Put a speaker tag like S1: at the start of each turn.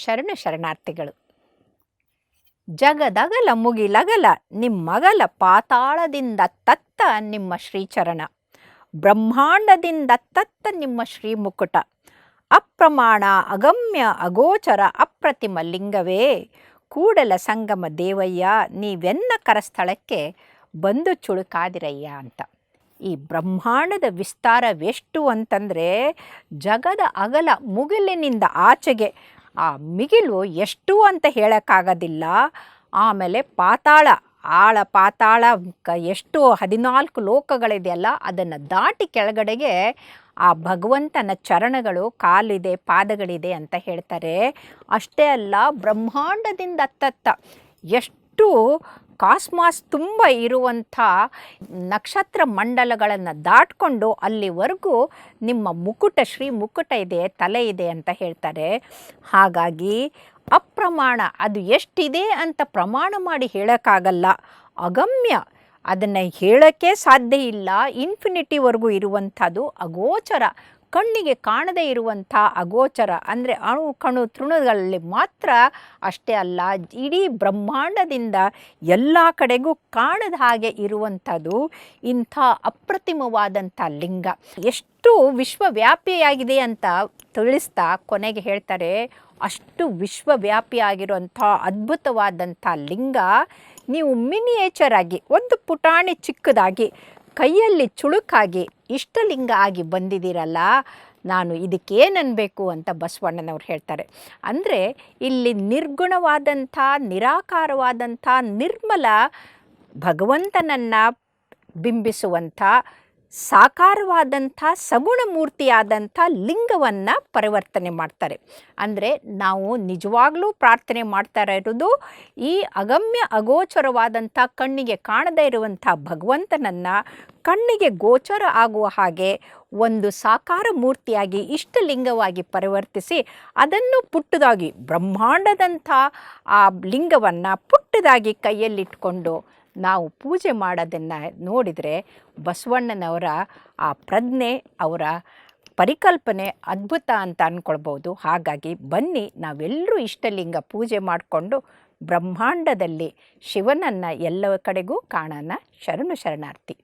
S1: ಶರಣಾರ್ಥಿಗಳು. ಜಗದಗಲ ಮುಗಿಲಗಲ ನಿಮ್ಮಗಲ ಪಾತಾಳದಿಂದ ತತ್ತ ನಿಮ್ಮ ಶ್ರೀಚರಣ, ಬ್ರಹ್ಮಾಂಡದಿಂದ ತತ್ತ ನಿಮ್ಮ ಶ್ರೀಮುಕುಟ, ಅಪ್ರಮಾಣ ಅಗಮ್ಯ ಅಗೋಚರ ಅಪ್ರತಿಮ ಲಿಂಗವೇ ಕೂಡಲ ಸಂಗಮ ದೇವಯ್ಯ, ನೀವೆನ್ನ ಕರಸ್ಥಳಕ್ಕೆ ಬಂದು ಚುಳುಕಾದಿರಯ್ಯ ಅಂತ. ಈ ಬ್ರಹ್ಮಾಂಡದ ವಿಸ್ತಾರವೆಷ್ಟು ಅಂತಂದರೆ, ಜಗದ ಅಗಲ ಮುಗಿಲಿನಿಂದ ಆಚೆಗೆ ಆ ಮಿಗಿಲು ಎಷ್ಟು ಅಂತ ಹೇಳೋಕ್ಕಾಗೋದಿಲ್ಲ. ಆಮೇಲೆ ಪಾತಾಳ, ಆಳ ಪಾತಾಳ ಎಷ್ಟು 14 ಲೋಕಗಳಿದೆಯಲ್ಲ, ಅದನ್ನು ದಾಟಿ ಕೆಳಗಡೆಗೆ ಆ ಭಗವಂತನ ಚರಣಗಳು, ಕಾಲಿದೆ, ಪಾದಗಳಿದೆ ಅಂತ ಹೇಳ್ತಾರೆ. ಅಷ್ಟೇ ಅಲ್ಲ, ಬ್ರಹ್ಮಾಂಡದಿಂದ ತತ್ತ ಎಷ್ಟು ಕಾಸ್ಮಾಸ್ ತುಂಬ ಇರುವಂಥ ನಕ್ಷತ್ರ ಮಂಡಲಗಳನ್ನು ದಾಟ್ಕೊಂಡು ಅಲ್ಲಿವರೆಗೂ ನಿಮ್ಮ ಮುಕುಟ, ಶ್ರೀ ಮುಕುಟ ಇದೆ, ತಲೆ ಇದೆ ಅಂತ ಹೇಳ್ತಾರೆ. ಹಾಗಾಗಿ ಅಪ್ರಮಾಣ, ಅದು ಎಷ್ಟಿದೆ ಅಂತ ಪ್ರಮಾಣ ಮಾಡಿ ಹೇಳೋಕ್ಕಾಗಲ್ಲ. ಅಗಮ್ಯ, ಅದನ್ನು ಹೇಳೋಕ್ಕೆ ಸಾಧ್ಯ ಇಲ್ಲ. ಇನ್ಫಿನಿಟಿವರೆಗೂ ಇರುವಂಥದ್ದು. ಅಗೋಚರ, ಕಣ್ಣಿಗೆ ಕಾಣದೇ ಇರುವಂಥ ಅಗೋಚರ ಅಂದರೆ ಅಣು ಕಣು ತೃಣಗಳಲ್ಲಿ ಮಾತ್ರ. ಅಷ್ಟೇ ಅಲ್ಲ, ಇಡೀ ಬ್ರಹ್ಮಾಂಡದಿಂದ ಎಲ್ಲ ಕಡೆಗೂ ಕಾಣದ ಹಾಗೆ ಇರುವಂಥದ್ದು ಇಂಥ ಅಪ್ರತಿಮವಾದಂಥ ಲಿಂಗ. ಎಷ್ಟು ವಿಶ್ವವ್ಯಾಪಿಯಾಗಿದೆ ಅಂತ ತಿಳಿಸ್ತಾ ಕೊನೆಗೆ ಹೇಳ್ತಾರೆ, ಅಷ್ಟು ವಿಶ್ವವ್ಯಾಪಿಯಾಗಿರುವಂಥ ಅದ್ಭುತವಾದಂಥ ಲಿಂಗ ನೀವು ಮಿನಿಯೇಚರ್ ಆಗಿ, ಒಂದು ಪುಟಾಣಿ ಚಿಕ್ಕದಾಗಿ ಕೈಯಲ್ಲಿ ಚುಳುಕಾಗಿ ಇಷ್ಟಲಿಂಗ ಆಗಿ ಬಂದಿದ್ದೀರಲ್ಲ, ನಾನು ಇದಕ್ಕೇನನ್ಬೇಕು ಅಂತ ಬಸವಣ್ಣನವ್ರು ಹೇಳ್ತಾರೆ. ಅಂದರೆ ಇಲ್ಲಿ ನಿರ್ಗುಣವಾದಂಥ, ನಿರಾಕಾರವಾದಂಥ, ನಿರ್ಮಲ ಭಗವಂತನನ್ನು ಬಿಂಬಿಸುವಂಥ ಸಾಕಾರವಾದಂಥ ಸಗುಣ ಮೂರ್ತಿಯಾದಂಥ ಲಿಂಗವನ್ನು ಪರಿವರ್ತನೆ ಮಾಡ್ತಾರೆ. ಅಂದರೆ ನಾವು ನಿಜವಾಗ್ಲೂ ಪ್ರಾರ್ಥನೆ ಮಾಡ್ತಾ ಇರೋದು ಈ ಅಗಮ್ಯ ಅಗೋಚರವಾದಂಥ, ಕಣ್ಣಿಗೆ ಕಾಣದೇ ಇರುವಂಥ ಭಗವಂತನನ್ನು ಕಣ್ಣಿಗೆ ಗೋಚರ ಆಗುವ ಹಾಗೆ ಒಂದು ಸಾಕಾರ ಮೂರ್ತಿಯಾಗಿ ಇಷ್ಟಲಿಂಗವಾಗಿ ಪರಿವರ್ತಿಸಿ, ಅದನ್ನು ಪುಟ್ಟದಾಗಿ ಬ್ರಹ್ಮಾಂಡದಂಥ ಆ ಲಿಂಗವನ್ನು ಪುಟ್ಟದಾಗಿ ಕೈಯಲ್ಲಿಟ್ಕೊಂಡು ನಾವು ಪೂಜೆ ಮಾಡೋದನ್ನು ನೋಡಿದರೆ ಬಸವಣ್ಣನವರ ಆ ಪ್ರಜ್ಞೆ, ಅವರ ಪರಿಕಲ್ಪನೆ ಅದ್ಭುತ ಅಂತ ಅಂದ್ಕೊಳ್ಬೋದು. ಹಾಗಾಗಿ ಬನ್ನಿ ನಾವೆಲ್ಲರೂ ಇಷ್ಟಲಿಂಗ ಪೂಜೆ ಮಾಡಿಕೊಂಡು ಬ್ರಹ್ಮಾಂಡದಲ್ಲಿ ಶಿವನನ್ನು ಎಲ್ಲ ಕಡೆಗೂ ಕಾಣೋಣ. ಶರಣಾರ್ಥಿ.